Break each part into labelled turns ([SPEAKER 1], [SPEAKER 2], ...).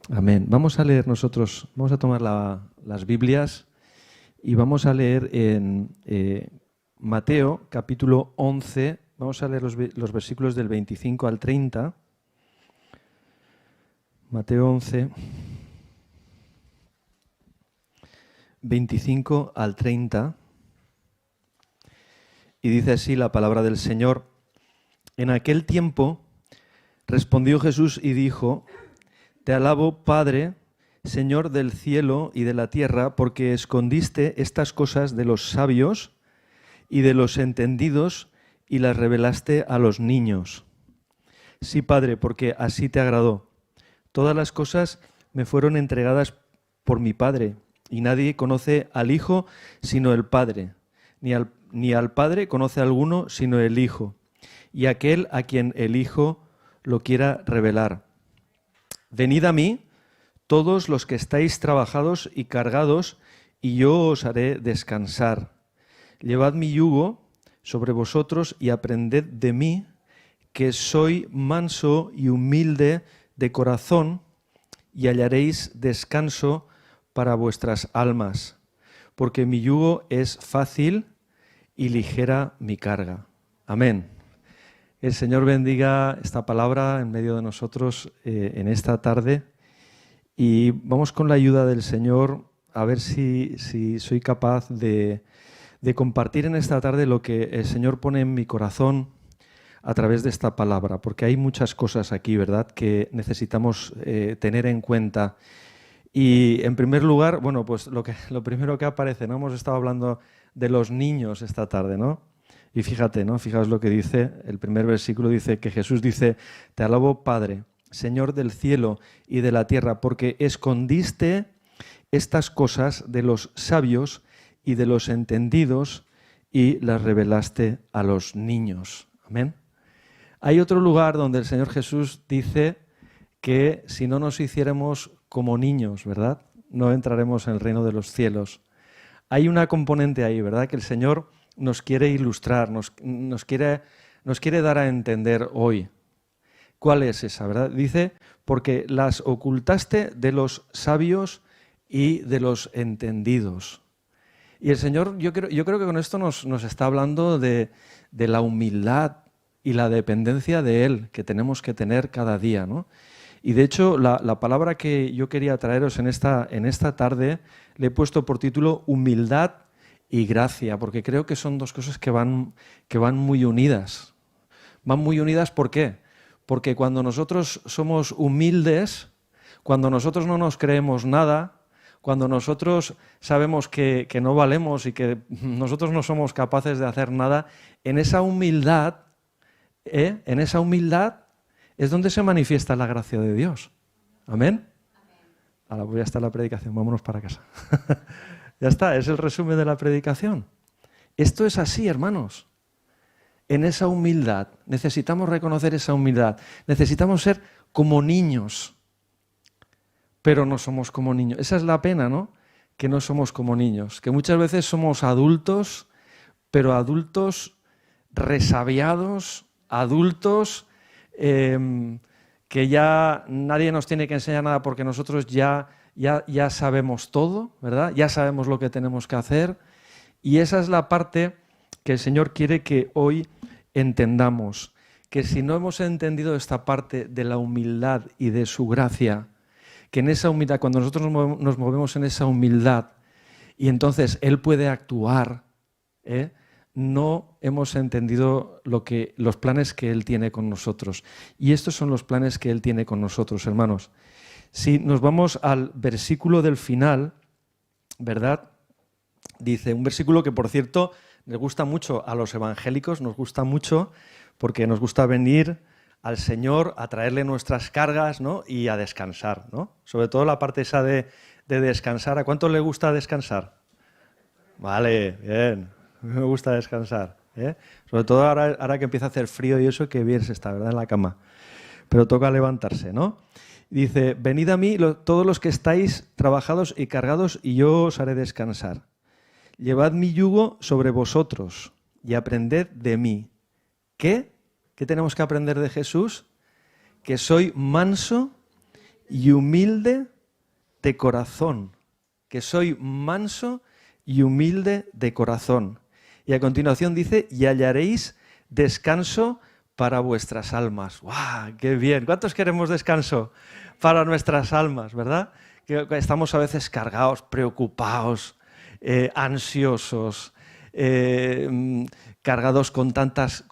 [SPEAKER 1] Amén. Vamos a leer nosotros, vamos a tomar las Biblias y vamos a leer en Mateo capítulo 11, vamos a leer los versículos del 25 al 30. Mateo 11, 25 al 30. Y dice así la palabra del Señor. En aquel tiempo respondió Jesús y dijo: Te alabo, Padre, Señor del cielo y de la tierra, porque escondiste estas cosas de los sabios y de los entendidos y las revelaste a los niños. Sí, Padre, porque así te agradó. Todas las cosas me fueron entregadas por mi Padre, y nadie conoce al Hijo sino el Padre, ni al Padre conoce alguno sino el Hijo, y aquel a quien el Hijo lo quiera revelar. Venid a mí, todos los que estáis trabajados y cargados, y yo os haré descansar. Llevad mi yugo sobre vosotros y aprended de mí, que soy manso y humilde de corazón, y hallaréis descanso para vuestras almas, porque mi yugo es fácil y ligera mi carga. Amén. El Señor bendiga esta palabra en medio de nosotros en esta tarde, y vamos con la ayuda del Señor a ver si soy capaz de compartir en esta tarde lo que el Señor pone en mi corazón a través de esta palabra, porque hay muchas cosas aquí, ¿verdad?, que necesitamos tener en cuenta. Y en primer lugar, bueno, pues lo primero que aparece, ¿no? Hemos estado hablando de los niños esta tarde, ¿no? Y fíjate, ¿no? Fijaos lo que dice, el primer versículo dice que Jesús dice: Te alabo, Padre, Señor del cielo y de la tierra, porque escondiste estas cosas de los sabios y de los entendidos y las revelaste a los niños. Amén. Hay otro lugar donde el Señor Jesús dice que si no nos hiciéramos como niños, ¿verdad?, no entraremos en el reino de los cielos. Hay una componente ahí, ¿verdad?, que el Señor nos quiere ilustrar, nos quiere dar a entender hoy. ¿Cuál es esa, verdad? Dice: porque las ocultaste de los sabios y de los entendidos. Y el Señor, yo creo que con esto nos está hablando de la humildad y la dependencia de Él que tenemos que tener cada día, ¿no? Y de hecho, la palabra que yo quería traeros en esta tarde le he puesto por título humildad y gracia, porque creo que son dos cosas que van muy unidas. Van muy unidas, ¿por qué? Porque cuando nosotros somos humildes, cuando nosotros no nos creemos nada, cuando nosotros sabemos que no valemos y que nosotros no somos capaces de hacer nada, en esa humildad es donde se manifiesta la gracia de Dios. ¿Amén? Ahora pues ya está la predicación, vámonos para casa. Ya está, es el resumen de la predicación. Esto es así, hermanos. En esa humildad, necesitamos reconocer esa humildad. Necesitamos ser como niños, pero no somos como niños. Esa es la pena, ¿no? Que no somos como niños. Que muchas veces somos adultos, pero adultos resabiados, adultos que ya nadie nos tiene que enseñar nada porque nosotros ya sabemos todo, ¿verdad? Ya sabemos lo que tenemos que hacer. Y esa es la parte que el Señor quiere que hoy entendamos. Que si no hemos entendido esta parte de la humildad y de su gracia, que en esa humildad, cuando nosotros nos movemos en esa humildad y entonces Él puede actuar, no hemos entendido los planes que Él tiene con nosotros. Y estos son los planes que Él tiene con nosotros, hermanos. Si nos vamos al versículo del final, ¿verdad? Dice, un versículo que, por cierto, les gusta mucho a los evangélicos, nos gusta mucho porque nos gusta venir al Señor a traerle nuestras cargas, ¿no?, y a descansar, ¿no? Sobre todo la parte esa de descansar. ¿A cuánto le gusta descansar? Vale, bien. Me gusta descansar, ¿eh? Sobre todo ahora que empieza a hacer frío y eso, que bien se está, ¿verdad?, en la cama. Pero toca levantarse, ¿no? Dice: venid a mí todos los que estáis trabajados y cargados, y yo os haré descansar. Llevad mi yugo sobre vosotros y aprended de mí. ¿Qué? ¿Qué tenemos que aprender de Jesús? Que soy manso y humilde de corazón, que soy manso y humilde de corazón. Y a continuación dice, y hallaréis descanso para vuestras almas. ¡Guau! ¡Qué bien! ¿Cuántos queremos descanso para nuestras almas, verdad? Que estamos a veces cargados, preocupados, ansiosos, cargados con tantas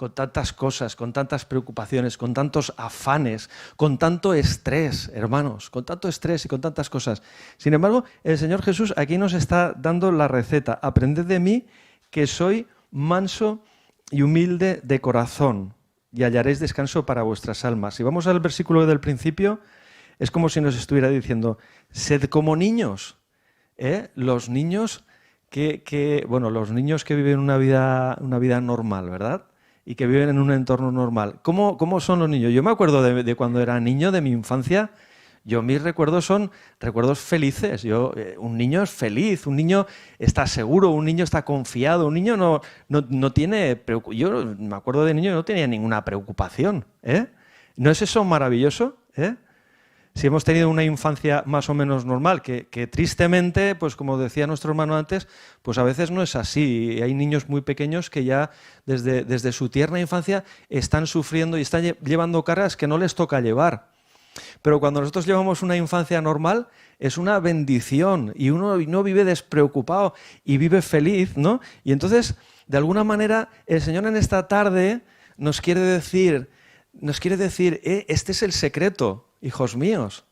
[SPEAKER 1] cosas, con tantas preocupaciones, con tantos afanes, con tanto estrés, hermanos, con tanto estrés y con tantas cosas. Sin embargo, el Señor Jesús aquí nos está dando la receta. Aprended de mí que soy manso y humilde de corazón, y hallaréis descanso para vuestras almas. Si vamos al versículo del principio, es como si nos estuviera diciendo, sed como niños. Los niños los niños que viven una vida normal, ¿verdad? Y que viven en un entorno normal. ¿Cómo son los niños? Yo me acuerdo de cuando era niño, de mi infancia. Mis recuerdos son recuerdos felices. Un niño es feliz, un niño está seguro, un niño está confiado, un niño no tiene preocupación. Yo me acuerdo de niño y no tenía ninguna preocupación. ¿No es eso maravilloso? Si hemos tenido una infancia más o menos normal, que tristemente, pues como decía nuestro hermano antes, pues a veces no es así. Hay niños muy pequeños que ya desde su tierna infancia están sufriendo y están llevando cargas que no les toca llevar. Pero cuando nosotros llevamos una infancia normal, es una bendición y uno no vive despreocupado y vive feliz, ¿no? Y entonces, de alguna manera, el Señor en esta tarde nos quiere decir, este es el secreto, hijos míos.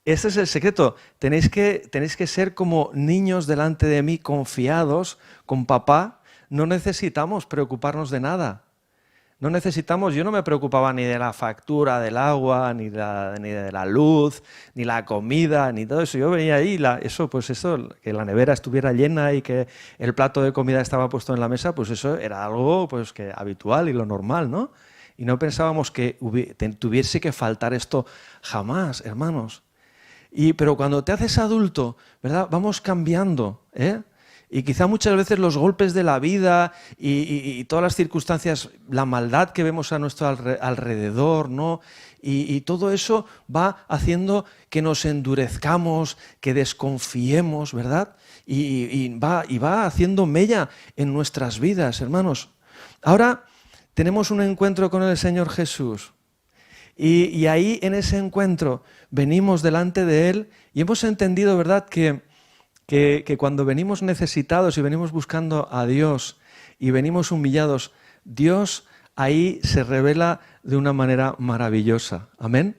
[SPEAKER 1] Este es el secreto. Tenéis que ser como niños delante de mí, confiados con papá. No necesitamos preocuparnos de nada. Yo no me preocupaba ni de la factura del agua, ni de la luz, ni la comida, ni todo eso. Yo venía ahí, que la nevera estuviera llena y que el plato de comida estaba puesto en la mesa, pues eso era algo pues, que habitual y lo normal, ¿no? Y no pensábamos que tuviese que faltar esto jamás, hermanos. Pero cuando te haces adulto, ¿verdad? Vamos cambiando, Y quizá muchas veces los golpes de la vida y todas las circunstancias, la maldad que vemos a nuestro alrededor, ¿no? Y todo eso va haciendo que nos endurezcamos, que desconfiemos, ¿verdad? Y va haciendo mella en nuestras vidas, hermanos. Ahora tenemos un encuentro con el Señor Jesús. Y ahí en ese encuentro venimos delante de Él y hemos entendido, ¿verdad?, que cuando venimos necesitados y venimos buscando a Dios y venimos humillados, Dios ahí se revela de una manera maravillosa. ¿Amén?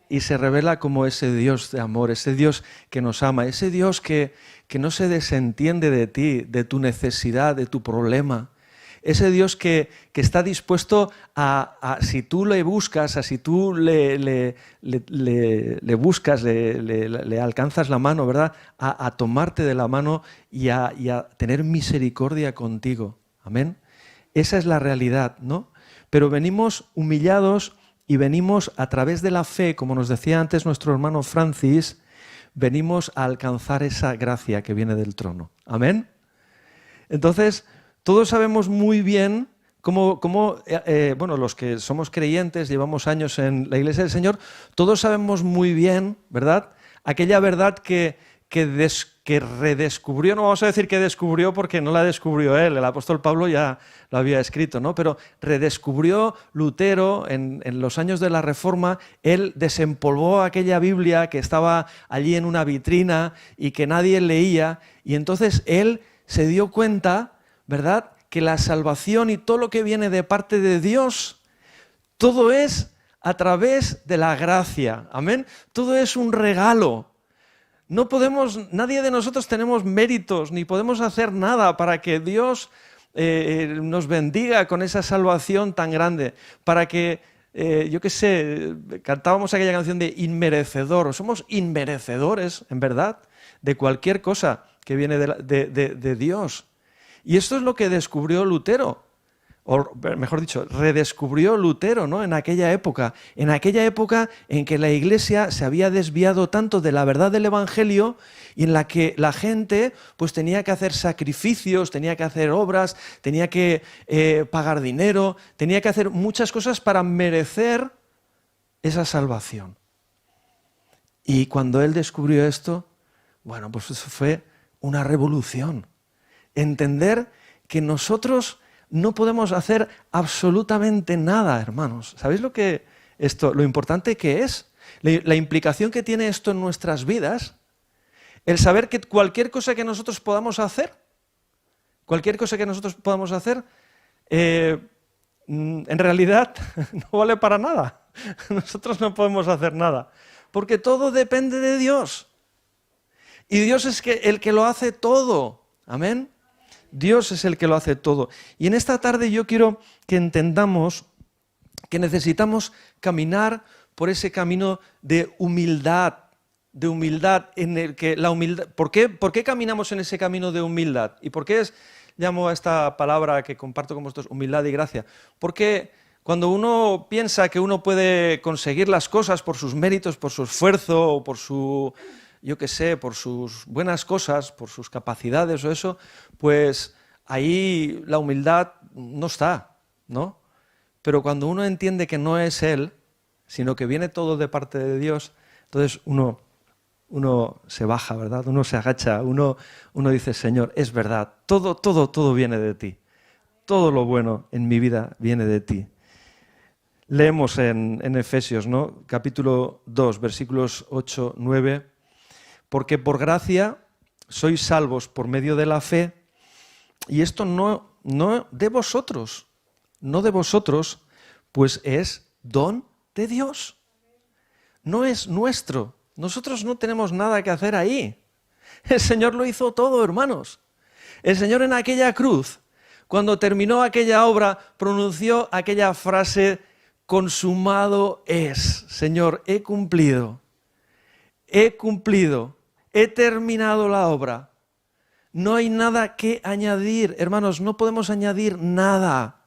[SPEAKER 1] Y se revela como ese Dios de amor, ese Dios que nos ama, ese Dios que no se desentiende de ti, de tu necesidad, de tu problema. Ese Dios que está dispuesto si tú le buscas, si tú le buscas, le alcanzas la mano, ¿verdad? A tomarte de la mano y a tener misericordia contigo. Amén. Esa es la realidad, ¿no? Pero venimos humillados y venimos a través de la fe, como nos decía antes nuestro hermano Francis, venimos a alcanzar esa gracia que viene del trono. Amén. Entonces, todos sabemos muy bien cómo los que somos creyentes, llevamos años en la Iglesia del Señor, todos sabemos muy bien, ¿verdad? Aquella verdad que redescubrió, no vamos a decir que descubrió porque no la descubrió él, el apóstol Pablo ya lo había escrito, ¿no? Pero redescubrió Lutero en los años de la Reforma. Él desempolvó aquella Biblia que estaba allí en una vitrina y que nadie leía, y entonces él se dio cuenta, ¿verdad?, que la salvación y todo lo que viene de parte de Dios, todo es a través de la gracia. Amén. Todo es un regalo. Nadie de nosotros tenemos méritos, ni podemos hacer nada para que Dios nos bendiga con esa salvación tan grande, para que, cantábamos aquella canción de inmerecedor. Somos inmerecedores, en verdad, de cualquier cosa que viene de Dios. Y esto es lo que descubrió Lutero, o mejor dicho, redescubrió Lutero, ¿no? En aquella época en que la Iglesia se había desviado tanto de la verdad del Evangelio y en la que la gente pues tenía que hacer sacrificios, tenía que hacer obras, tenía que pagar dinero, tenía que hacer muchas cosas para merecer esa salvación. Y cuando él descubrió esto, bueno, pues eso fue una revolución. Entender que nosotros no podemos hacer absolutamente nada, hermanos. ¿Sabéis lo importante que es? La implicación que tiene esto en nuestras vidas, el saber que cualquier cosa que nosotros podamos hacer, en realidad no vale para nada. Nosotros no podemos hacer nada, porque todo depende de Dios. Y Dios es el que lo hace todo. Amén. Dios es el que lo hace todo. Y en esta tarde yo quiero que entendamos que necesitamos caminar por ese camino de humildad en el que la humildad. ¿Por qué caminamos en ese camino de humildad? ¿Y por qué llamo a esta palabra que comparto con vosotros humildad y gracia? Porque cuando uno piensa que uno puede conseguir las cosas por sus méritos, por su esfuerzo o por por sus buenas cosas, por sus capacidades o eso, pues ahí la humildad no está, ¿no? Pero cuando uno entiende que no es Él, sino que viene todo de parte de Dios, entonces uno se baja, ¿verdad? Uno se agacha, uno dice, Señor, es verdad, todo viene de ti. Todo lo bueno en mi vida viene de ti. Leemos en Efesios, ¿no? Capítulo 2, versículos 8, 9. Porque por gracia sois salvos por medio de la fe, y esto no de vosotros, pues es don de Dios. No es nuestro. Nosotros no tenemos nada que hacer ahí. El Señor lo hizo todo, hermanos. El Señor en aquella cruz, cuando terminó aquella obra, pronunció aquella frase, consumado es. Señor, he cumplido, he terminado la obra. No hay nada que añadir, hermanos, no podemos añadir nada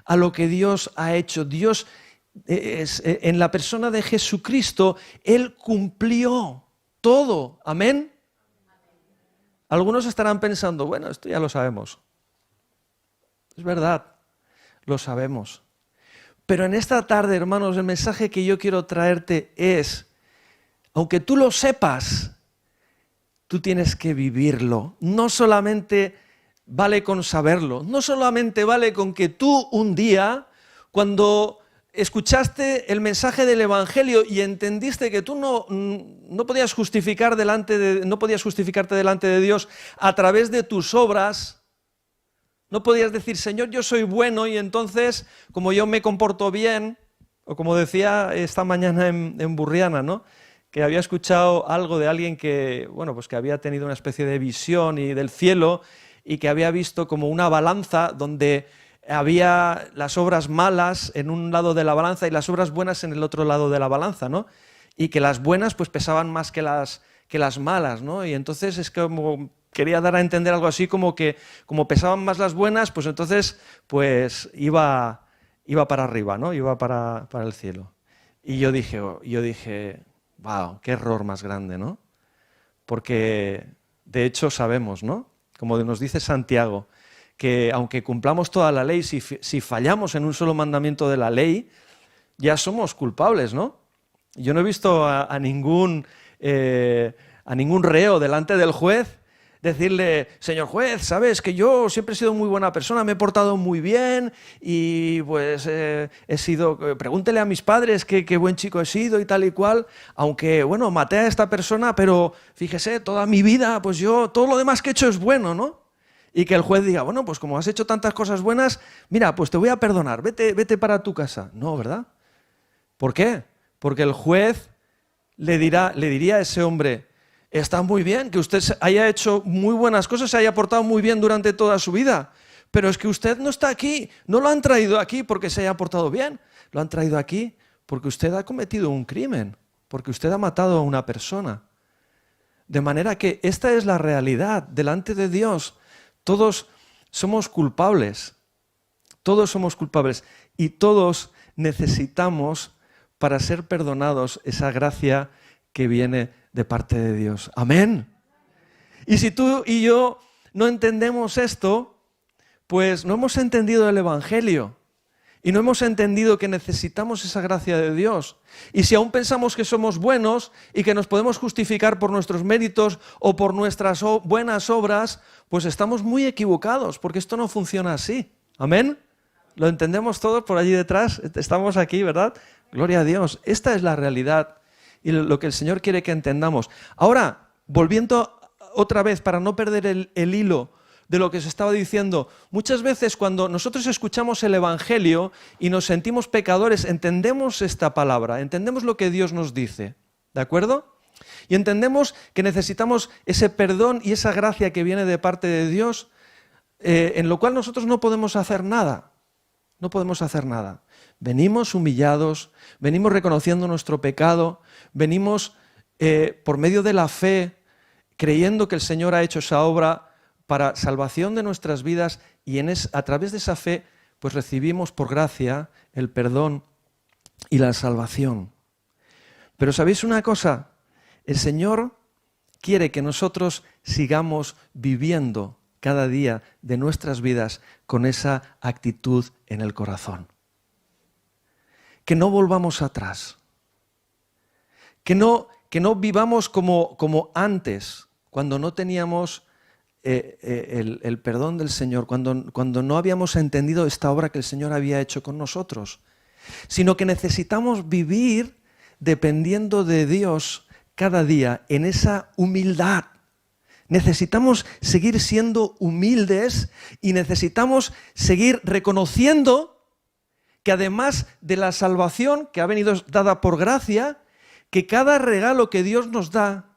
[SPEAKER 1] a lo que Dios ha hecho. Dios, en la persona de Jesucristo, Él cumplió todo. ¿Amén? Algunos estarán pensando, bueno, esto ya lo sabemos. Es verdad, lo sabemos. Pero en esta tarde, hermanos, el mensaje que yo quiero traerte es, aunque tú lo sepas, tú tienes que vivirlo. No solamente vale con saberlo, no solamente vale con que tú un día, cuando escuchaste el mensaje del Evangelio y entendiste que tú no podías justificarte delante de Dios a través de tus obras, no podías decir, Señor, yo soy bueno y entonces, como yo me comporto bien, o como decía esta mañana en Burriana, ¿no?, que había escuchado algo de alguien que había tenido una especie de visión y del cielo y que había visto como una balanza donde había las obras malas en un lado de la balanza y las obras buenas en el otro lado de la balanza, ¿no? Y que las buenas pues pesaban más que las malas, ¿no? Y entonces es como quería dar a entender algo así como que como pesaban más las buenas, pues entonces pues iba para arriba, ¿no? Iba para el cielo. Y yo dije, wow, qué error más grande, ¿no? Porque de hecho sabemos, ¿no?, como nos dice Santiago, que aunque cumplamos toda la ley, si fallamos en un solo mandamiento de la ley, ya somos culpables, ¿no? Yo no he visto a ningún reo delante del juez decirle, señor juez, sabes que yo siempre he sido muy buena persona, me he portado muy bien y pues pregúntele a mis padres qué buen chico he sido y tal y cual, aunque bueno, maté a esta persona, pero fíjese, toda mi vida, pues todo lo demás que he hecho es bueno, ¿no? Y que el juez diga, bueno, pues como has hecho tantas cosas buenas, mira, pues te voy a perdonar, vete para tu casa. No, ¿verdad? ¿Por qué? Porque el juez le diría a ese hombre, está muy bien que usted haya hecho muy buenas cosas, se haya portado muy bien durante toda su vida, pero es que usted no está aquí, no lo han traído aquí porque se haya portado bien, lo han traído aquí porque usted ha cometido un crimen, porque usted ha matado a una persona. De manera que esta es la realidad delante de Dios. Todos somos culpables y todos necesitamos, para ser perdonados, esa gracia que viene de parte de Dios. Amén. Y si tú y yo no entendemos esto, pues no hemos entendido el Evangelio. Y no hemos entendido que necesitamos esa gracia de Dios. Y si aún pensamos que somos buenos y que nos podemos justificar por nuestros méritos o por nuestras buenas obras, pues estamos muy equivocados, porque esto no funciona así. ¿Amén? ¿Lo entendemos todos por allí detrás? Estamos aquí, ¿verdad? Gloria a Dios. Esta es la realidad y lo que el Señor quiere que entendamos. Ahora, volviendo otra vez, para no perder el hilo de lo que se estaba diciendo, muchas veces cuando nosotros escuchamos el Evangelio y nos sentimos pecadores, entendemos esta palabra, entendemos lo que Dios nos dice, ¿de acuerdo? Y entendemos que necesitamos ese perdón y esa gracia que viene de parte de Dios, en lo cual nosotros no podemos hacer nada, no podemos hacer nada. Venimos humillados, venimos reconociendo nuestro pecado, venimos por medio de la fe, creyendo que el Señor ha hecho esa obra para salvación de nuestras vidas y a través de esa fe pues recibimos por gracia el perdón y la salvación. Pero ¿sabéis una cosa? El Señor quiere que nosotros sigamos viviendo cada día de nuestras vidas con esa actitud en el corazón. Que no volvamos atrás. Que no vivamos como antes, cuando no teníamos el perdón del Señor, cuando no habíamos entendido esta obra que el Señor había hecho con nosotros, sino que necesitamos vivir dependiendo de Dios cada día en esa humildad. Necesitamos seguir siendo humildes y necesitamos seguir reconociendo que además de la salvación que ha venido dada por gracia, que cada regalo que Dios nos da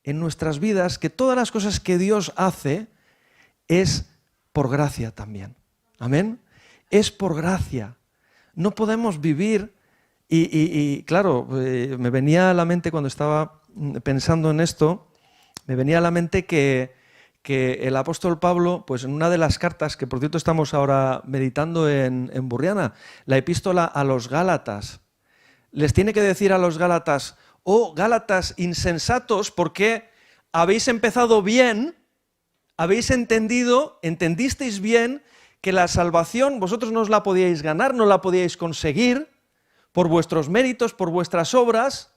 [SPEAKER 1] en nuestras vidas, que todas las cosas que Dios hace es por gracia también. ¿Amén? Es por gracia. No podemos vivir, y claro, me venía a la mente cuando estaba pensando en esto, me venía a la mente que el apóstol Pablo, pues en una de las cartas, que por cierto estamos ahora meditando en Burriana, la epístola a los Gálatas, les tiene que decir a los Gálatas: oh, Gálatas insensatos, porque habéis empezado bien, habéis entendisteis bien que la salvación vosotros no os la podíais ganar, no la podíais conseguir por vuestros méritos, por vuestras obras,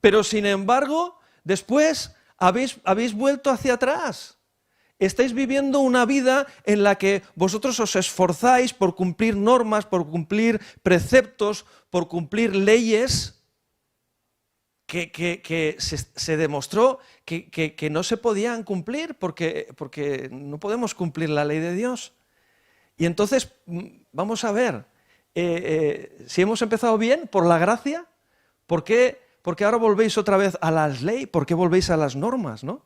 [SPEAKER 1] pero sin embargo, después habéis vuelto hacia atrás. Estáis viviendo una vida en la que vosotros os esforzáis por cumplir normas, por cumplir preceptos, por cumplir leyes, que se demostró que no se podían cumplir porque no podemos cumplir la ley de Dios. Y entonces, vamos a ver, si hemos empezado bien, por la gracia, ¿por qué ahora volvéis otra vez a las leyes? ¿Por qué volvéis a las normas, no?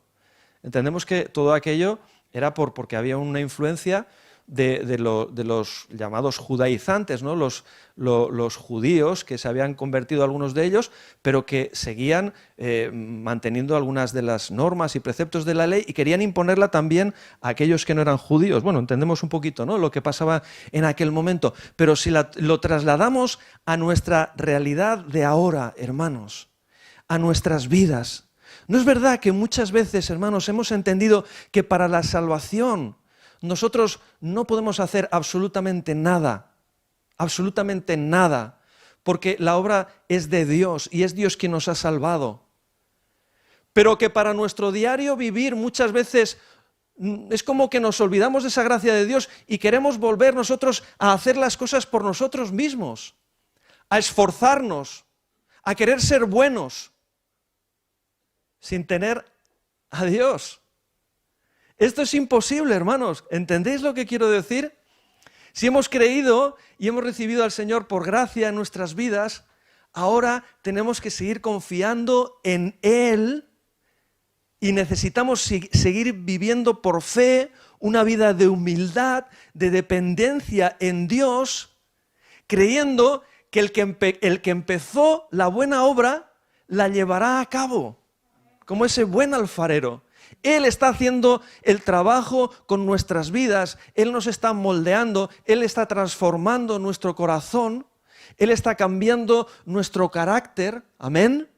[SPEAKER 1] Entendemos que todo aquello era porque había una influencia de los llamados judaizantes, ¿no? Los judíos, que se habían convertido algunos de ellos, pero que seguían manteniendo algunas de las normas y preceptos de la ley y querían imponerla también a aquellos que no eran judíos. Bueno, entendemos un poquito, ¿no?, lo que pasaba en aquel momento, pero si lo trasladamos a nuestra realidad de ahora, hermanos, a nuestras vidas, ¿no es verdad que muchas veces, hermanos, hemos entendido que para la salvación nosotros no podemos hacer absolutamente nada, porque la obra es de Dios y es Dios quien nos ha salvado? Pero que para nuestro diario vivir muchas veces es como que nos olvidamos de esa gracia de Dios y queremos volver nosotros a hacer las cosas por nosotros mismos, a esforzarnos, a querer ser buenos, sin tener a Dios. Esto es imposible, hermanos. ¿Entendéis lo que quiero decir? Si hemos creído y hemos recibido al Señor por gracia en nuestras vidas, ahora tenemos que seguir confiando en Él y necesitamos seguir viviendo por fe una vida de humildad, de dependencia en Dios, creyendo que el que empezó la buena obra la llevará a cabo, como ese buen alfarero. Él está haciendo el trabajo con nuestras vidas, Él nos está moldeando, Él está transformando nuestro corazón, Él está cambiando nuestro carácter, amén.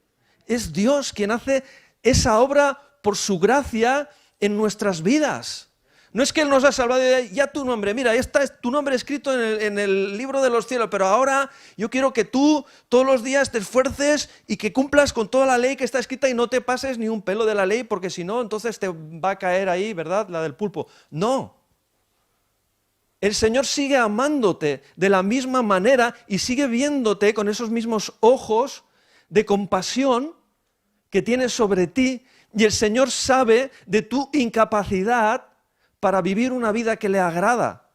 [SPEAKER 1] Es Dios quien hace esa obra por su gracia en nuestras vidas. No es que Él nos ha salvado y ya tu nombre, mira, ya está tu nombre escrito en el libro de los cielos, pero ahora yo quiero que tú todos los días te esfuerces y que cumplas con toda la ley que está escrita y no te pases ni un pelo de la ley, porque si no, entonces te va a caer ahí, ¿verdad?, la del pulpo. No. El Señor sigue amándote de la misma manera y sigue viéndote con esos mismos ojos de compasión que tiene sobre ti, y el Señor sabe de tu incapacidad para vivir una vida que le agrada.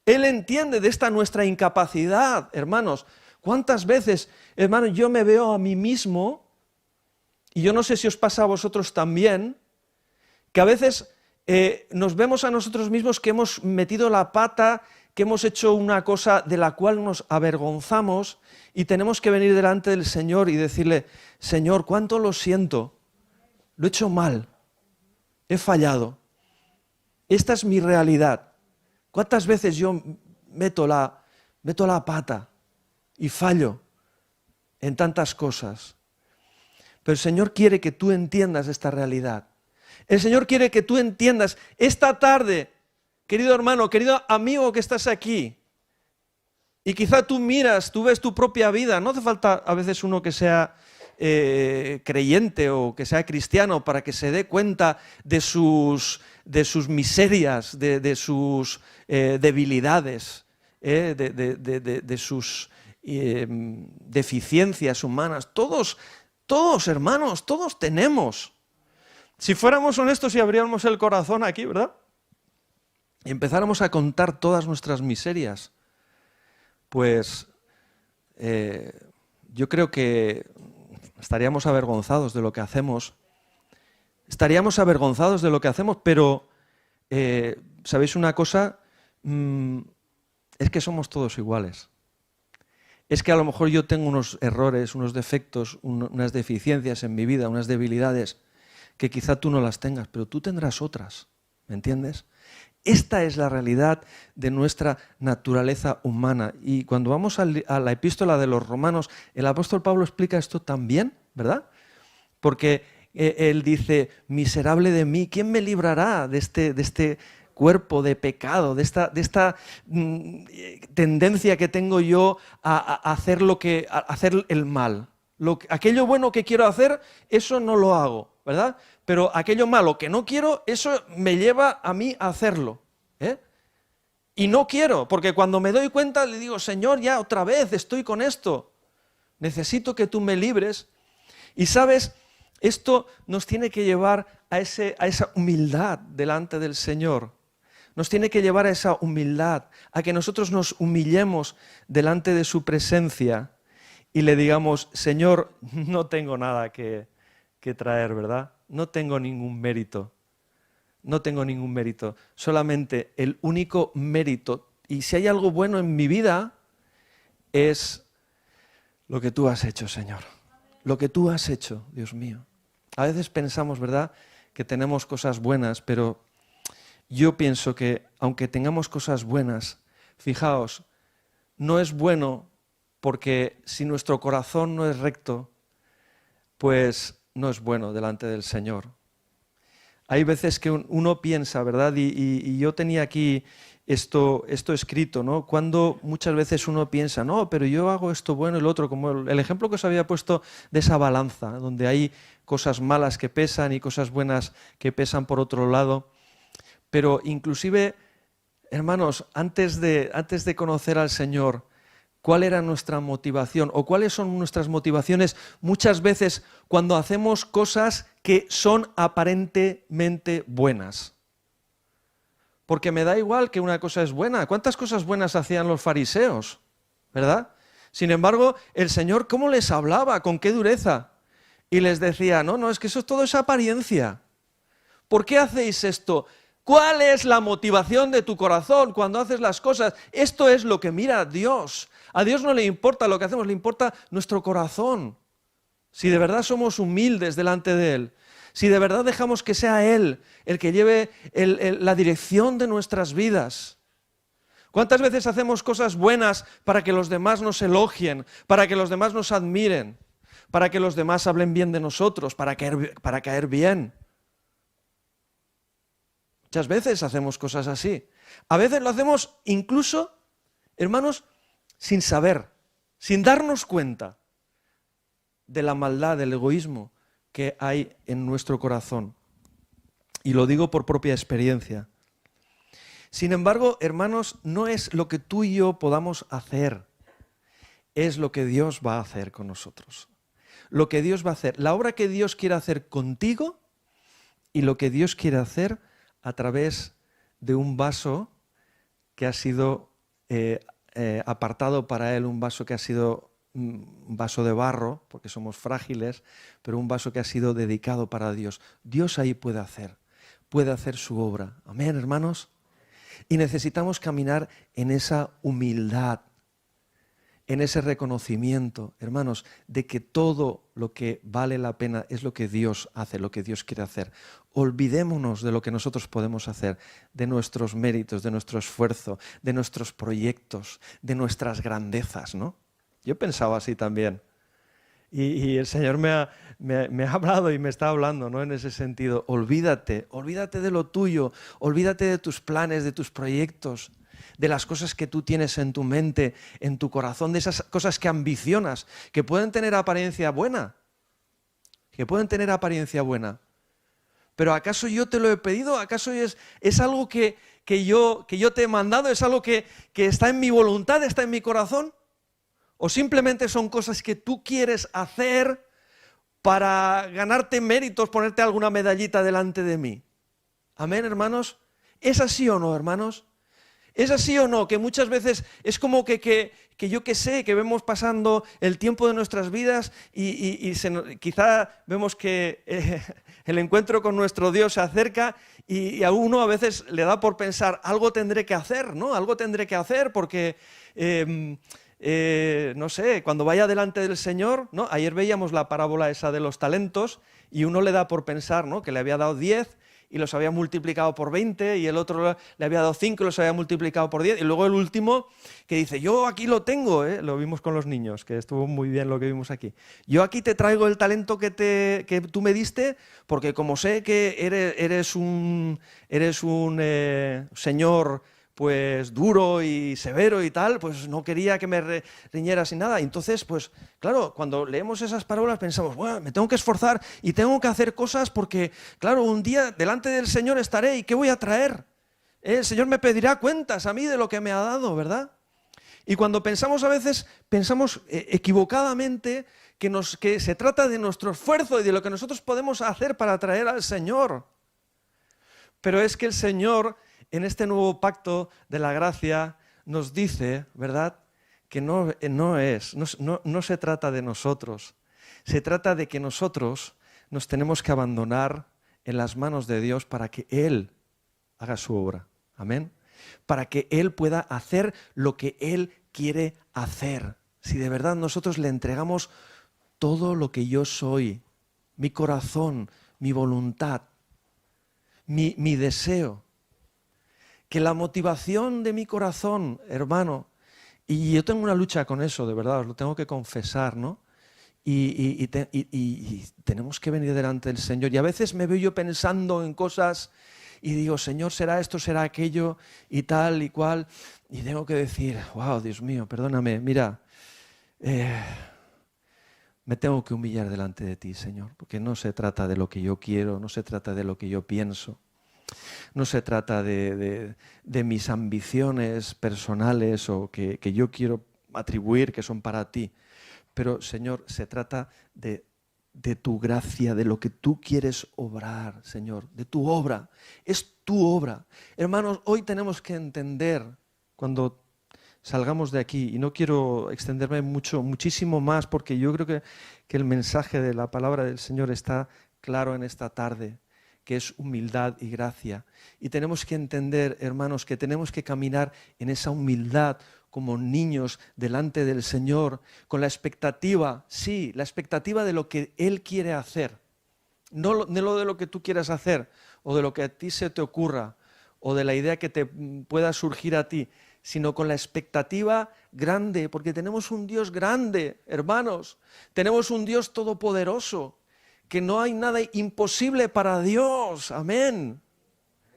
[SPEAKER 1] Él entiende de esta nuestra incapacidad, hermanos. ¿Cuántas veces, hermanos, yo me veo a mí mismo, y yo no sé si os pasa a vosotros también, que a veces nos vemos a nosotros mismos que hemos metido la pata, que hemos hecho una cosa de la cual nos avergonzamos y tenemos que venir delante del Señor y decirle, Señor, cuánto lo siento, lo he hecho mal, he fallado, esta es mi realidad. ¿Cuántas veces yo meto la pata y fallo en tantas cosas? Pero el Señor quiere que tú entiendas esta realidad. El Señor quiere que tú entiendas esta tarde, querido hermano, querido amigo que estás aquí, y quizá tú ves tu propia vida. No hace falta a veces uno que sea creyente o que sea cristiano para que se dé cuenta de sus miserias, de sus debilidades, de sus deficiencias humanas. Todos, hermanos, todos tenemos. Si fuéramos honestos y abriéramos el corazón aquí, ¿verdad?, y empezáramos a contar todas nuestras miserias, pues yo creo que estaríamos avergonzados de lo que hacemos. Pero ¿sabéis una cosa? Es que somos todos iguales. Es que a lo mejor yo tengo unos errores, unos defectos, unas deficiencias en mi vida, unas debilidades, que quizá tú no las tengas, pero tú tendrás otras, ¿me entiendes? Esta es la realidad de nuestra naturaleza humana. Y cuando vamos a la epístola de los Romanos, el apóstol Pablo explica esto también, ¿verdad? Porque él dice, miserable de mí, ¿quién me librará de este cuerpo de pecado, de esta tendencia que tengo yo a hacer hacer el mal? Aquello bueno que quiero hacer, eso no lo hago, ¿verdad? Pero aquello malo que no quiero, eso me lleva a mí a hacerlo. Y no quiero, porque cuando me doy cuenta le digo, Señor, ya otra vez estoy con esto. Necesito que tú me libres. Y sabes, esto nos tiene que llevar a esa humildad delante del Señor. Nos tiene que llevar a esa humildad, a que nosotros nos humillemos delante de su presencia y le digamos, Señor, no tengo nada que traer, ¿verdad? No tengo ningún mérito. Solamente el único mérito, y si hay algo bueno en mi vida, es lo que tú has hecho, Señor. Lo que tú has hecho, Dios mío. A veces pensamos, ¿verdad?, que tenemos cosas buenas, pero yo pienso que aunque tengamos cosas buenas, fijaos, no es bueno porque si nuestro corazón no es recto, pues no es bueno delante del Señor. Hay veces que uno piensa, ¿verdad? Y yo tenía aquí esto escrito, ¿no? Cuando muchas veces uno piensa, no, pero yo hago esto bueno y lo otro, como el ejemplo que os había puesto de esa balanza, donde hay cosas malas que pesan y cosas buenas que pesan por otro lado. Pero inclusive, hermanos, antes de conocer al Señor, ¿cuál era nuestra motivación? ¿O cuáles son nuestras motivaciones muchas veces cuando hacemos cosas que son aparentemente buenas? Porque me da igual que una cosa es buena. ¿Cuántas cosas buenas hacían los fariseos? ¿Verdad? Sin embargo, el Señor, ¿cómo les hablaba? ¿Con qué dureza? Y les decía, no, es que todo es apariencia. ¿Por qué hacéis esto? ¿Cuál es la motivación de tu corazón cuando haces las cosas? Esto es lo que mira a Dios. A Dios no le importa lo que hacemos, le importa nuestro corazón. Si de verdad somos humildes delante de Él, si de verdad dejamos que sea Él el que lleve la dirección de nuestras vidas. ¿Cuántas veces hacemos cosas buenas para que los demás nos elogien, para que los demás nos admiren, para que los demás hablen bien de nosotros, para caer bien? Muchas veces hacemos cosas así. A veces lo hacemos incluso, hermanos, sin saber, sin darnos cuenta de la maldad, del egoísmo que hay en nuestro corazón. Y lo digo por propia experiencia. Sin embargo, hermanos, no es lo que tú y yo podamos hacer, es lo que Dios va a hacer con nosotros. Lo que Dios va a hacer, la obra que Dios quiere hacer contigo y lo que Dios quiere hacer a través de un vaso que ha sido apartado para Él, un vaso que ha sido un vaso de barro, porque somos frágiles, pero un vaso que ha sido dedicado para Dios. Dios ahí puede hacer su obra. Amén, hermanos. Y necesitamos caminar en esa humildad, en ese reconocimiento, hermanos, de que todo lo que vale la pena es lo que Dios hace, lo que Dios quiere hacer. Olvidémonos de lo que nosotros podemos hacer, de nuestros méritos, de nuestro esfuerzo, de nuestros proyectos, de nuestras grandezas, ¿no? Yo pensaba así también. Y el Señor me ha hablado y me está hablando, ¿no? En ese sentido. Olvídate de lo tuyo, olvídate de tus planes, de tus proyectos, de las cosas que tú tienes en tu mente, en tu corazón, de esas cosas que ambicionas, que pueden tener apariencia buena, Pero ¿acaso yo te lo he pedido? ¿Acaso es algo que yo te he mandado? ¿Es algo que está en mi voluntad, está en mi corazón? ¿O simplemente son cosas que tú quieres hacer para ganarte méritos, ponerte alguna medallita delante de mí? Amén, hermanos. ¿Es así o no, hermanos? ¿Es así o no? Que muchas veces es como que yo que sé, que vemos pasando el tiempo de nuestras vidas y quizá vemos que el encuentro con nuestro Dios se acerca y a uno a veces le da por pensar, algo tendré que hacer, ¿no? Algo tendré que hacer porque... no sé, cuando vaya delante del Señor, ¿no? Ayer veíamos la parábola esa de los talentos y uno le da por pensar, ¿no? Que le había dado 10 y los había multiplicado por 20 y el otro le había dado 5 y los había multiplicado por 10 y luego el último que dice, yo aquí lo tengo, lo vimos con los niños, que estuvo muy bien lo que vimos aquí. Yo aquí te traigo el talento que tú me diste porque como sé que eres un señor pues duro y severo y tal, pues no quería que me riñeras y nada. Entonces, pues claro, cuando leemos esas parábolas pensamos, bueno, me tengo que esforzar y tengo que hacer cosas porque, claro, un día delante del Señor estaré y ¿qué voy a traer? El Señor me pedirá cuentas a mí de lo que me ha dado, ¿verdad? Y cuando pensamos a veces, pensamos equivocadamente que se trata de nuestro esfuerzo y de lo que nosotros podemos hacer para traer al Señor. Pero es que el Señor... En este nuevo pacto de la gracia nos dice, ¿verdad?, que no se trata de nosotros, se trata de que nosotros nos tenemos que abandonar en las manos de Dios para que Él haga su obra, amén, para que Él pueda hacer lo que Él quiere hacer. Si de verdad nosotros le entregamos todo lo que yo soy, mi corazón, mi voluntad, mi deseo, que la motivación de mi corazón, hermano, y yo tengo una lucha con eso, de verdad, os lo tengo que confesar, ¿no? Y tenemos que venir delante del Señor. Y a veces me veo yo pensando en cosas y digo, Señor, ¿será esto, será aquello y tal y cual? Y tengo que decir, wow, Dios mío, perdóname, mira, me tengo que humillar delante de ti, Señor, porque no se trata de lo que yo quiero, no se trata de lo que yo pienso. No se trata de mis ambiciones personales o que yo quiero atribuir que son para ti. Pero, Señor, se trata de tu gracia, de lo que tú quieres obrar, Señor, de tu obra. Es tu obra. Hermanos, hoy tenemos que entender, cuando salgamos de aquí, y no quiero extenderme muchísimo más, porque yo creo que el mensaje de la palabra del Señor está claro en esta tarde, que es humildad y gracia. Y tenemos que entender, hermanos, que tenemos que caminar en esa humildad como niños delante del Señor, con la expectativa, sí, la expectativa de lo que Él quiere hacer. No de lo que tú quieras hacer, o de lo que a ti se te ocurra, o de la idea que te pueda surgir a ti, sino con la expectativa grande, porque tenemos un Dios grande, hermanos. Tenemos un Dios todopoderoso, que no hay nada imposible para Dios, amén.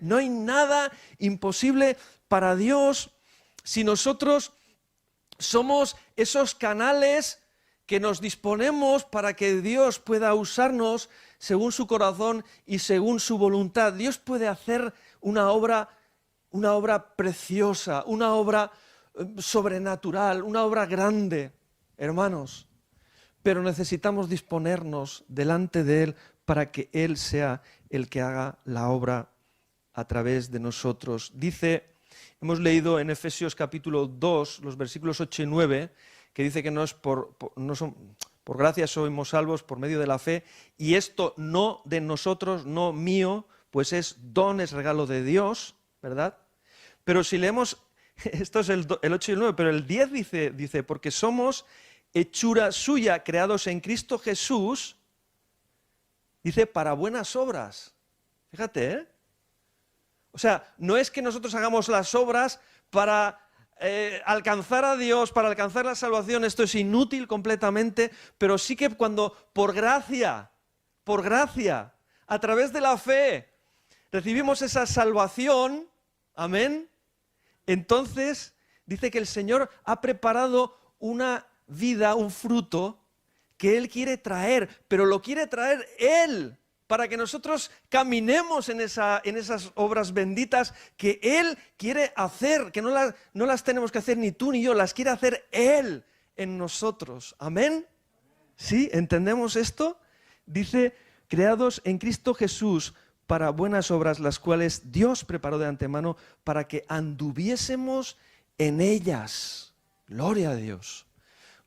[SPEAKER 1] No hay nada imposible para Dios si nosotros somos esos canales que nos disponemos para que Dios pueda usarnos según su corazón y según su voluntad. Dios puede hacer una obra preciosa, una obra sobrenatural, una obra grande, hermanos. Pero necesitamos disponernos delante de Él para que Él sea el que haga la obra a través de nosotros. Hemos leído en Efesios capítulo 2, los versículos 8 y 9, que dice que por gracia somos salvos por medio de la fe, y esto no de nosotros, no mío, pues es don, es regalo de Dios, ¿verdad? Pero si leemos, esto es el 8 y el 9, pero el 10 dice, porque somos hechura suya, creados en Cristo Jesús, dice, para buenas obras. Fíjate, ¿eh? O sea, no es que nosotros hagamos las obras para alcanzar a Dios, para alcanzar la salvación, esto es inútil completamente, pero sí que cuando por gracia, a través de la fe, recibimos esa salvación, amén, entonces dice que el Señor ha preparado una vida, un fruto que Él quiere traer, pero lo quiere traer Él, para que nosotros caminemos en esas obras benditas que Él quiere hacer, que no las tenemos que hacer ni tú ni yo, las quiere hacer Él en nosotros. ¿Amén? ¿Sí? ¿Entendemos esto? Dice, creados en Cristo Jesús para buenas obras, las cuales Dios preparó de antemano para que anduviésemos en ellas. Gloria a Dios.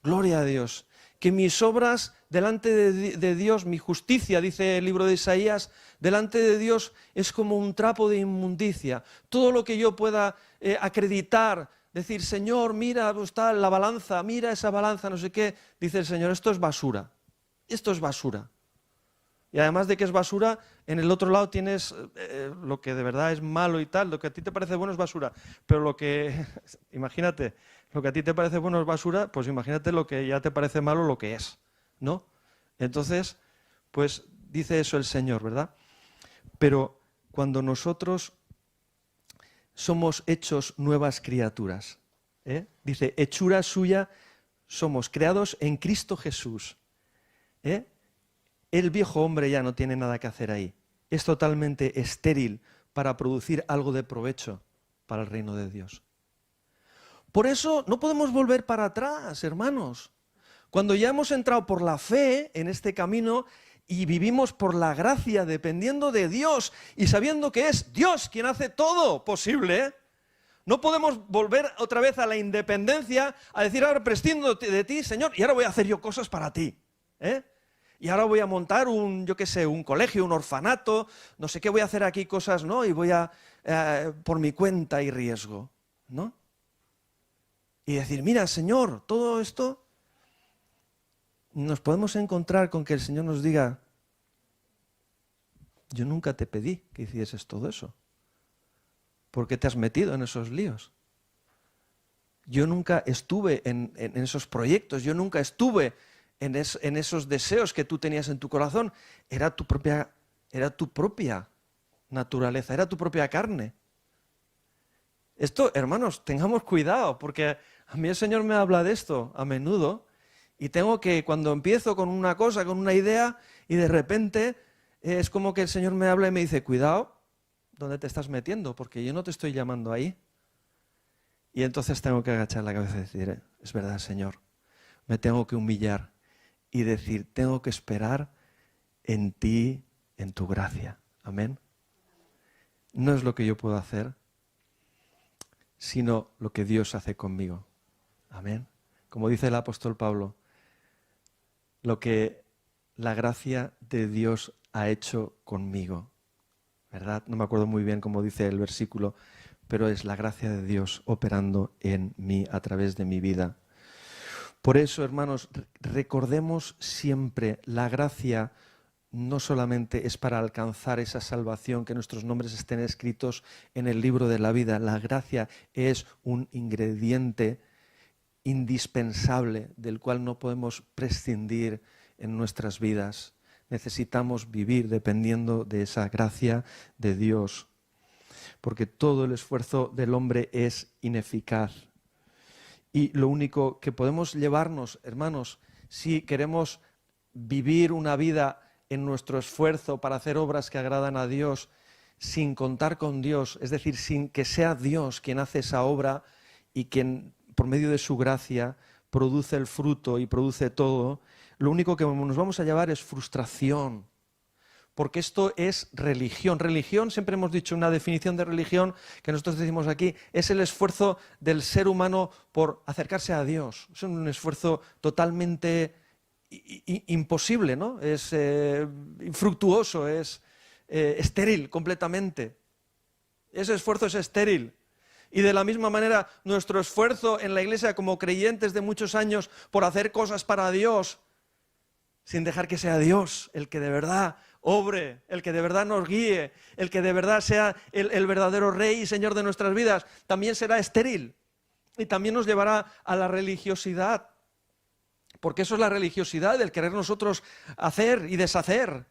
[SPEAKER 1] Gloria a Dios. Que mis obras delante de Dios, mi justicia, dice el libro de Isaías, delante de Dios es como un trapo de inmundicia. Todo lo que yo pueda acreditar, decir, Señor, mira, está la balanza, mira esa balanza, no sé qué, dice el Señor, esto es basura. Esto es basura. Y además de que es basura, en el otro lado tienes lo que de verdad es malo y tal, lo que a ti te parece bueno es basura, pero lo que, imagínate, lo que a ti te parece bueno es basura, pues imagínate lo que ya te parece malo lo que es, ¿no? Entonces, pues dice eso el Señor, ¿verdad? Pero cuando nosotros somos hechos nuevas criaturas, dice, hechura suya, somos creados en Cristo Jesús, el viejo hombre ya no tiene nada que hacer ahí. Es totalmente estéril para producir algo de provecho para el reino de Dios. Por eso no podemos volver para atrás, hermanos. Cuando ya hemos entrado por la fe en este camino y vivimos por la gracia dependiendo de Dios y sabiendo que es Dios quien hace todo posible, no podemos volver otra vez a la independencia, a decir, ahora prescindo de ti, Señor, y ahora voy a hacer yo cosas para ti, Y ahora voy a montar un colegio, un orfanato, no sé qué, voy a hacer aquí cosas, ¿no? Y voy a, por mi cuenta y riesgo, ¿no? Y decir, mira, Señor, todo esto, nos podemos encontrar con que el Señor nos diga, yo nunca te pedí que hicieses todo eso. ¿Por qué te has metido en esos líos? Yo nunca estuve en esos proyectos, yo nunca estuve en esos deseos que tú tenías en tu corazón. Era tu propia naturaleza, era tu propia carne. Esto, hermanos, tengamos cuidado, porque a mí el Señor me habla de esto a menudo y tengo que, cuando empiezo con una cosa, con una idea, y de repente es como que el Señor me habla y me dice, cuidado, ¿dónde te estás metiendo? Porque yo no te estoy llamando ahí. Y entonces tengo que agachar la cabeza y decir, es verdad, Señor, me tengo que humillar y decir, tengo que esperar en ti, en tu gracia. Amén. No es lo que yo puedo hacer, sino lo que Dios hace conmigo. Amén. Como dice el apóstol Pablo, lo que la gracia de Dios ha hecho conmigo. ¿Verdad? No me acuerdo muy bien cómo dice el versículo, pero es la gracia de Dios operando en mí a través de mi vida. Por eso, hermanos, recordemos siempre, la gracia no solamente es para alcanzar esa salvación, que nuestros nombres estén escritos en el libro de la vida. La gracia es un ingrediente indispensable del cual no podemos prescindir en nuestras vidas. Necesitamos vivir dependiendo de esa gracia de Dios. porque todo el esfuerzo del hombre es ineficaz. Y lo único que podemos llevarnos, hermanos, si queremos vivir una vida en nuestro esfuerzo para hacer obras que agradan a Dios, sin contar con Dios, es decir, sin que sea Dios quien hace esa obra y quien, por medio de su gracia, produce el fruto y produce todo, lo único que nos vamos a llevar es frustración. Porque esto es religión. Religión, siempre hemos dicho una definición de religión que nosotros decimos aquí, es el esfuerzo del ser humano por acercarse a Dios. Es un esfuerzo totalmente imposible, ¿no? Es infructuoso, es estéril completamente. Ese esfuerzo es estéril. Y de la misma manera, nuestro esfuerzo en la iglesia como creyentes de muchos años por hacer cosas para Dios, sin dejar que sea Dios el que de verdad obre, el que de verdad nos guíe, el que de verdad sea el verdadero Rey y Señor de nuestras vidas, también será estéril y también nos llevará a la religiosidad. Porque eso es la religiosidad, el querer nosotros hacer y deshacer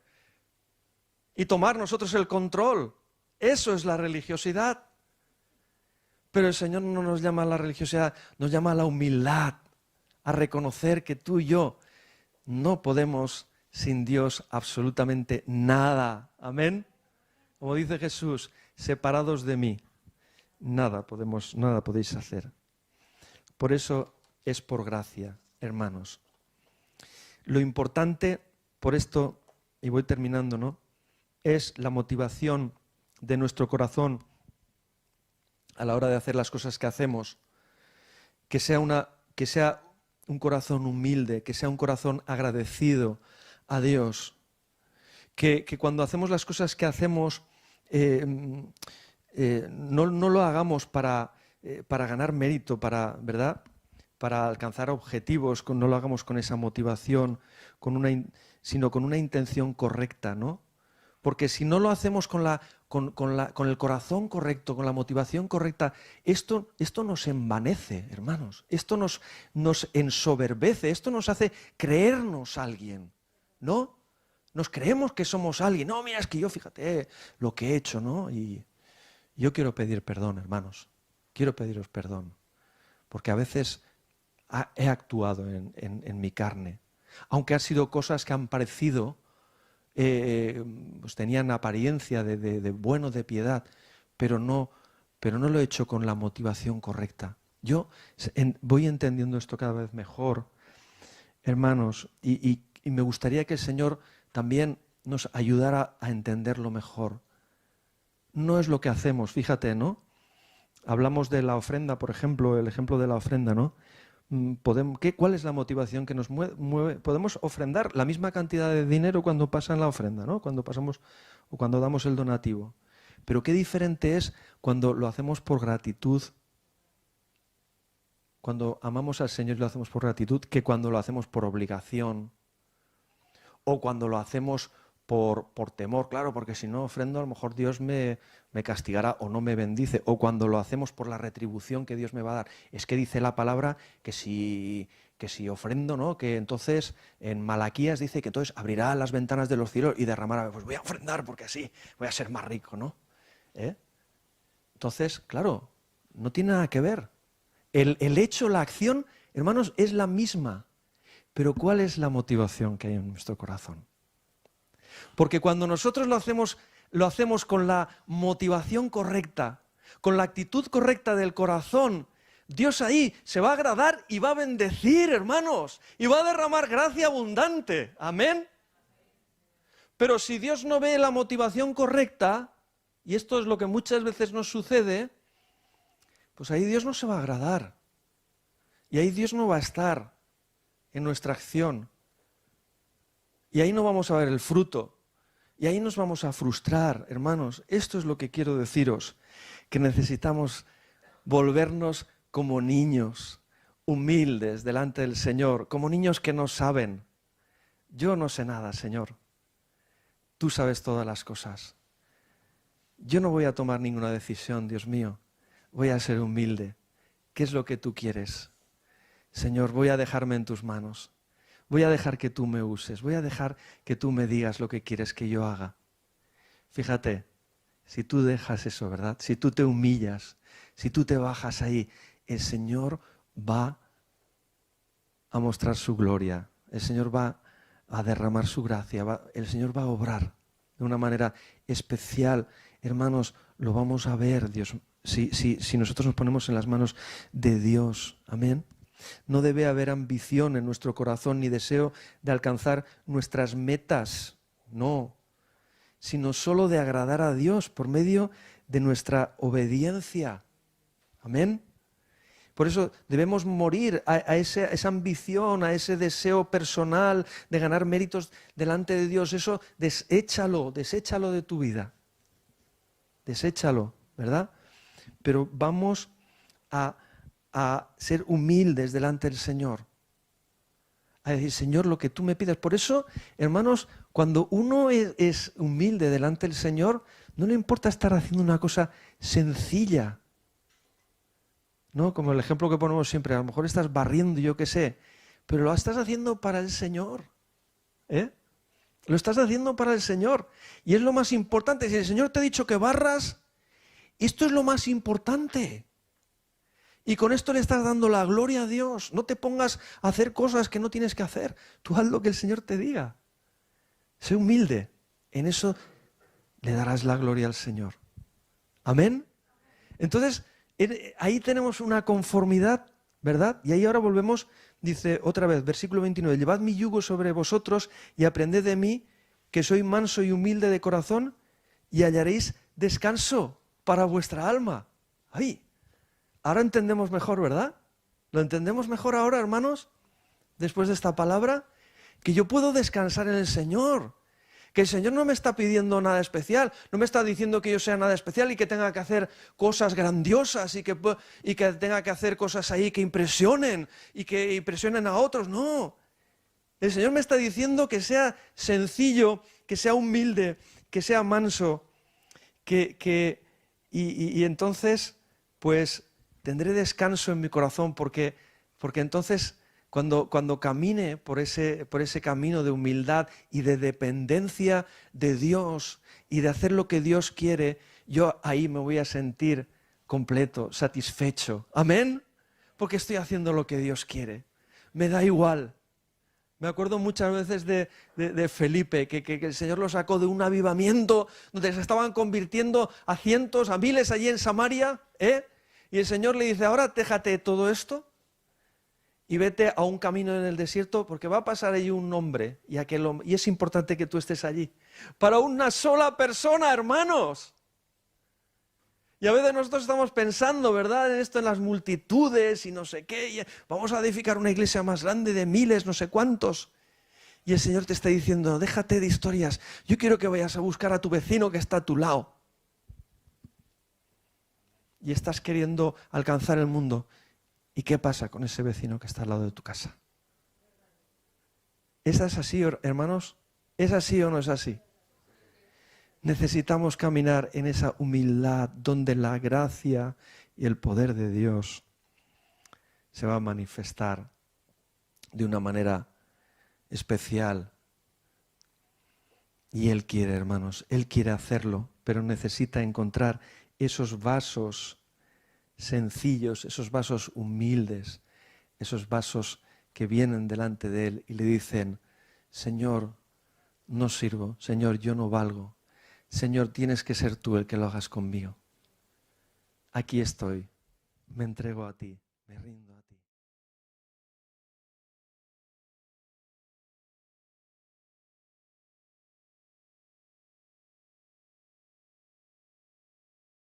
[SPEAKER 1] y tomar nosotros el control. Eso es la religiosidad. Pero el Señor no nos llama a la religiosidad, nos llama a la humildad, a reconocer que tú y yo no podemos sin Dios absolutamente nada. Amén. Como dice Jesús, separados de mí, nada podéis hacer. Por eso es por gracia, hermanos. Lo importante, por esto, y voy terminando, ¿no?, es la motivación de nuestro corazón a la hora de hacer las cosas que hacemos, que sea un corazón humilde, que sea un corazón agradecido a Dios, que cuando hacemos las cosas que hacemos no lo hagamos para ganar mérito, ¿verdad?, para alcanzar objetivos, no lo hagamos con esa motivación, sino con una intención correcta, ¿no? Porque si no lo hacemos con el corazón correcto, con la motivación correcta, esto nos envanece, hermanos. Esto nos ensoberbece, esto nos hace creernos alguien, ¿no? Nos creemos que somos alguien. No, mira, es que yo, fíjate lo que he hecho, ¿no? Y yo quiero pedir perdón, hermanos. Quiero pediros perdón. Porque a veces he actuado en mi carne. Aunque han sido cosas que han parecido, pues tenían apariencia de bueno, de piedad, pero no lo he hecho con la motivación correcta. Yo voy entendiendo esto cada vez mejor, hermanos, y me gustaría que el Señor también nos ayudara a entenderlo mejor. No es lo que hacemos, fíjate, ¿no? Hablamos de la ofrenda, por ejemplo, el ejemplo de la ofrenda, ¿no? ¿Cuál es la motivación que nos mueve? Podemos ofrendar la misma cantidad de dinero cuando pasa en la ofrenda, ¿no? Cuando pasamos o cuando damos el donativo. Pero qué diferente es cuando lo hacemos por gratitud, cuando amamos al Señor y lo hacemos por gratitud, que cuando lo hacemos por obligación o cuando lo hacemos por temor, claro, porque si no ofrendo a lo mejor Dios me castigará o no me bendice, o cuando lo hacemos por la retribución que Dios me va a dar. Es que dice la palabra que si ofrendo, ¿no?, que entonces en Malaquías dice que entonces abrirá las ventanas de los cielos y derramará, pues voy a ofrendar porque así voy a ser más rico, ¿no? Entonces, claro, no tiene nada que ver. El hecho, la acción, hermanos, es la misma, pero ¿cuál es la motivación que hay en nuestro corazón? Porque cuando nosotros lo hacemos con la motivación correcta, con la actitud correcta del corazón, Dios ahí se va a agradar y va a bendecir, hermanos, y va a derramar gracia abundante. Amén. Pero si Dios no ve la motivación correcta, y esto es lo que muchas veces nos sucede, pues ahí Dios no se va a agradar. Y ahí Dios no va a estar en nuestra acción. Y ahí no vamos a ver el fruto. Y ahí nos vamos a frustrar, hermanos. Esto es lo que quiero deciros, que necesitamos volvernos como niños, humildes delante del Señor, como niños que no saben. Yo no sé nada, Señor. Tú sabes todas las cosas. Yo no voy a tomar ninguna decisión, Dios mío. Voy a ser humilde. ¿Qué es lo que tú quieres? Señor, voy a dejarme en tus manos. Voy a dejar que tú me uses, voy a dejar que tú me digas lo que quieres que yo haga. Fíjate, si tú dejas eso, ¿verdad? Si tú te humillas, si tú te bajas ahí, el Señor va a mostrar su gloria, el Señor va a derramar su gracia, el Señor va a obrar de una manera especial. Hermanos, lo vamos a ver, Dios, si nosotros nos ponemos en las manos de Dios. Amén. No debe haber ambición en nuestro corazón ni deseo de alcanzar nuestras metas, no, sino solo de agradar a Dios por medio de nuestra obediencia. Amén. Por eso debemos morir a esa ambición, a ese deseo personal de ganar méritos delante de Dios. Eso deséchalo de tu vida. Deséchalo, ¿verdad? Pero vamos a ser humildes delante del Señor. A decir, Señor, lo que tú me pidas. Por eso, hermanos, cuando uno es humilde delante del Señor, no le importa estar haciendo una cosa sencilla. ¿No? Como el ejemplo que ponemos siempre, a lo mejor estás barriendo, yo qué sé, pero lo estás haciendo para el Señor. Lo estás haciendo para el Señor. Y es lo más importante. Si el Señor te ha dicho que barras, esto es lo más importante. Y con esto le estás dando la gloria a Dios. No te pongas a hacer cosas que no tienes que hacer. Tú haz lo que el Señor te diga. Sé humilde. En eso le darás la gloria al Señor. Amén. Entonces, ahí tenemos una conformidad, ¿verdad? Y ahí ahora volvemos, dice otra vez, versículo 29, llevad mi yugo sobre vosotros y aprended de mí, que soy manso y humilde de corazón, y hallaréis descanso para vuestra alma. Ahí. Ahora entendemos mejor, ¿verdad? ¿Lo entendemos mejor ahora, hermanos? Después de esta palabra, que yo puedo descansar en el Señor. Que el Señor no me está pidiendo nada especial, no me está diciendo que yo sea nada especial y que tenga que hacer cosas grandiosas y que tenga que hacer cosas ahí que impresionen y que impresionen a otros. No, el Señor me está diciendo que sea sencillo, que sea humilde, que sea manso, y entonces pues tendré descanso en mi corazón porque entonces cuando camine por ese camino de humildad y de dependencia de Dios y de hacer lo que Dios quiere, yo ahí me voy a sentir completo, satisfecho. ¿Amén? Porque estoy haciendo lo que Dios quiere. Me da igual. Me acuerdo muchas veces de Felipe, que el Señor lo sacó de un avivamiento donde se estaban convirtiendo a cientos, a miles allí en Samaria, y el Señor le dice, ahora déjate todo esto y vete a un camino en el desierto porque va a pasar allí un hombre y es importante que tú estés allí. Para una sola persona, hermanos. Y a veces nosotros estamos pensando, ¿verdad?, en esto, en las multitudes y no sé qué. Y vamos a edificar una iglesia más grande de miles, no sé cuántos. Y el Señor te está diciendo, déjate de historias. Yo quiero que vayas a buscar a tu vecino que está a tu lado. Y estás queriendo alcanzar el mundo. ¿Y qué pasa con ese vecino que está al lado de tu casa? ¿Es así, hermanos? ¿Es así o no es así? Necesitamos caminar en esa humildad donde la gracia y el poder de Dios se va a manifestar de una manera especial. Y Él quiere, hermanos, Él quiere hacerlo, pero necesita encontrar esos vasos sencillos, esos vasos humildes, esos vasos que vienen delante de Él y le dicen, Señor, no sirvo, Señor, yo no valgo, Señor, tienes que ser tú el que lo hagas conmigo. Aquí estoy, me entrego a ti, me rindo.